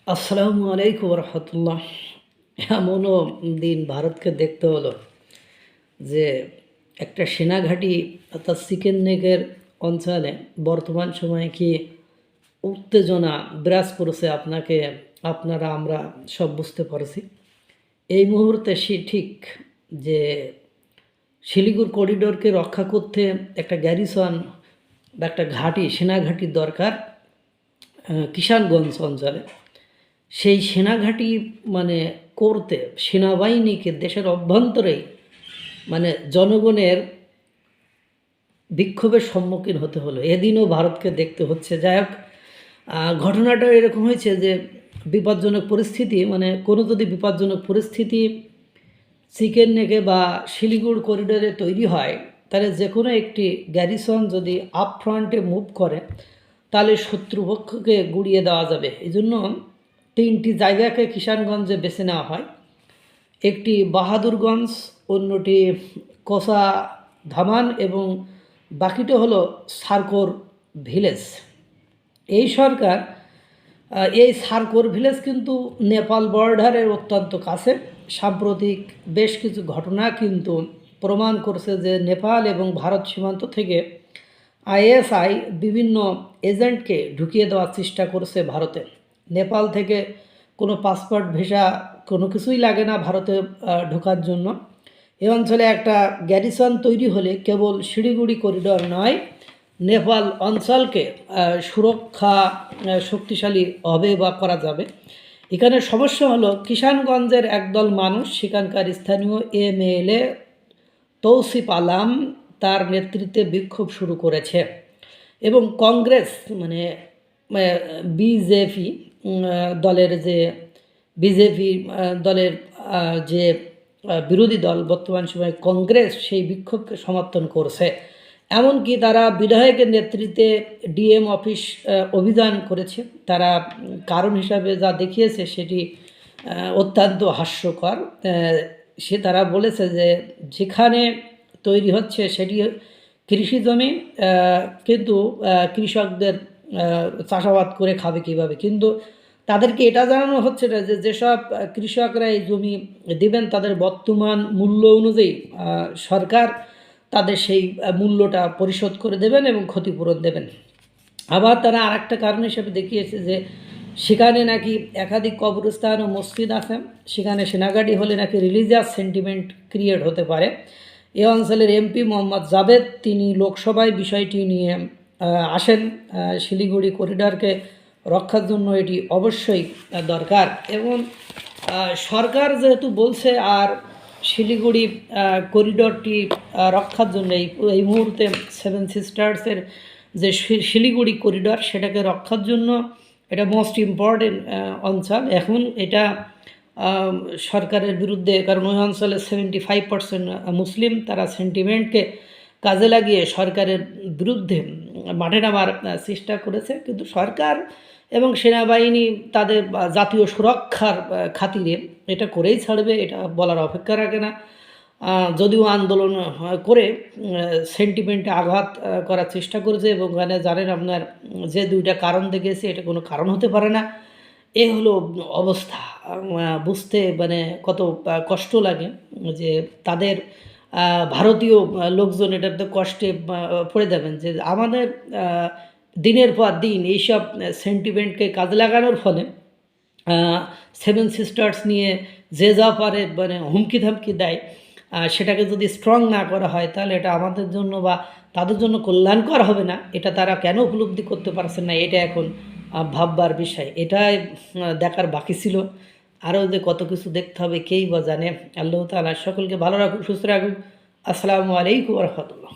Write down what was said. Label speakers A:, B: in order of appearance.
A: আসসালামু আলাইকুম রহমতুল্লাহ। এমনও দিন ভারতকে দেখতে হলো যে একটা সেনাঘাঁটি অর্থাৎ চিকেন নেকের অঞ্চলে বর্তমান সময়ে কি উত্তেজনা বিরাজ করেছে আপনারা আমরা সব বুঝতে পারছি। এই মুহূর্তে সে ঠিক যে শিলিগুড়ি করিডোরকে রক্ষা করতে একটা গ্যারিসন বা একটা ঘাঁটি সেনাঘাঁটির দরকার কিষানগঞ্জ অঞ্চলে। সেই সেনাঘাঁটি মানে করতে সেনাবাহিনীকে দেশের অভ্যন্তরেই জনগণের বিক্ষোভের সম্মুখীন হতে হলো। এদিনও ভারতকে দেখতে হচ্ছে। যাই হোক, ঘটনাটা এরকম হয়েছে যে বিপজ্জনক পরিস্থিতি কোনো যদি বিপজ্জনক পরিস্থিতি চিকেন নেকে বা শিলিগুড়ি করিডোরে তৈরি হয়, তাহলে যে কোনো একটি গ্যারিসন যদি আপ ফ্রন্টে মুভ করে তাহলে শত্রুপক্ষকে গুড়িয়ে দেওয়া যাবে। এই জন্য তিনটি জায়গাকে কিষানগঞ্জে বেছে নেওয়া হয়। একটি বাহাদুরগঞ্জ, অন্যটি কোসা ধামান এবং বাকিটা হলো সারকোর ভিলেজ। এই সরকার এই সারকোর ভিলেজ কিন্তু নেপাল বর্ডারের অত্যন্ত কাছে। সাম্প্রতিক বেশ কিছু ঘটনা কিন্তু প্রমাণ করছে যে নেপাল এবং ভারত সীমান্ত থেকে আইএসআই বিভিন্ন এজেন্টকে ঢুকিয়ে দেওয়ার চেষ্টা করছে ভারতে। নেপাল থেকে কোনো পাসপোর্ট ভিসা কোনো কিছুই লাগে না ভারতে ঢোকার জন্য। এই অঞ্চলে একটা গ্যারিসন তৈরি হলে কেবল শিলিগুড়ি করিডোর নয়, নেপাল অঞ্চলকে সুরক্ষা শক্তিশালী হবে বা করা যাবে। এখানে সমস্যা হলো কিষানগঞ্জের একদল মানুষ, সেখানকার স্থানীয় এমএলএ তৌসিফ আলাম তার নেতৃত্বে বিক্ষোভ শুরু করেছে এবং কংগ্রেস বিজেপি দলের যে বিজেপি দলের যে বিরোধী দল বর্তমান সময়ে কংগ্রেস, সেই বিক্ষোভকে সমর্থন করছে। এমনকি তারা বিধায়কের নেতৃত্বে ডিএম অফিস অভিযান করেছে। তারা কারণ হিসাবে যা দেখিয়েছে সেটি অত্যন্ত হাস্যকর। তারা বলেছে যে যেখানে তৈরি হচ্ছে সেটি কৃষি জমি, কিন্তু কৃষকদের চাষাবাদ করে খাবে কীভাবে, কিন্তু তাদেরকে এটা জানানো হচ্ছে না যে যেসব কৃষকরা এই জমি দেবেন তাদের বর্তমান মূল্য অনুযায়ী সরকার তাদের সেই মূল্যটা পরিশোধ করে দেবেন এবং ক্ষতিপূরণ দেবেন। আবার তারা আরেকটা কারণ হিসেবে দেখিয়েছে যে সেখানে নাকি একাধিক কবরস্থান ও মসজিদ আছে, সেখানে সেনাগাড়ি হলে নাকি রিলিজিয়াস সেন্টিমেন্ট ক্রিয়েট হতে পারে। এ অঞ্চলের এমপি মোহাম্মদ জাভেদ তিনি লোকসভায় বিষয়টি নিয়ে আসেন। শিলিগুড়ি করিডোরকে রক্ষার জন্য এটি অবশ্যই দরকার এবং সরকার যেহেতু বলছে আর শিলিগুড়ি করিডোরটি রক্ষার জন্য এই মুহূর্তে সেভেন সিস্টার্সের যে শিলিগুড়ি করিডোর সেটাকে রক্ষার জন্য এটা মোস্ট ইম্পর্টেন্ট অঞ্চল। এখন এটা সরকারের বিরুদ্ধে, কারণ ওই অঞ্চলে 75% মুসলিম, তারা সেন্টিমেন্টকে কাজে লাগিয়ে সরকারের বিরুদ্ধে মাঠে নামার চেষ্টা করেছে। কিন্তু সরকার এবং সেনাবাহিনী তাদের জাতীয় সুরক্ষার খাতিরে এটা করেই ছাড়বে, এটা বলার অপেক্ষা রাখে না। যদিও আন্দোলন করে সেন্টিমেন্টে আঘাত করার চেষ্টা করেছে এবং জানেন আপনার যে দুইটা কারণ দেখেছে এটা কোনো কারণ হতে পারে না। এ হলো অবস্থা। বুঝতে কত কষ্ট লাগে যে তাদের ভারতীয় লোকজন এটাতে কষ্টে পড়ে যাবেন যে আমাদের দিনের পর দিন এইসব সেন্টিমেন্টকে কাজে লাগানোর ফলে সেভেন সিস্টার্স নিয়ে যে যা পারে হুমকি ধামকি দেয়, সেটাকে যদি স্ট্রং না করা হয় তাহলে এটা আমাদের জন্য বা তাদের জন্য কল্যাণকর হবে না। এটা তারা কেন উপলব্ধি করতে পারছেন না, এটা এখন ভাববার বিষয়। এটাই দেখার বাকি ছিল। আরও যে কত কিছু দেখতে হবে কেই বা জানে। আল্লাহ তাআলা সকলকে ভালো রাখুক, সুস্থ রাখুক। আসসালামু আলাইকুম রহমতুল্লাহ।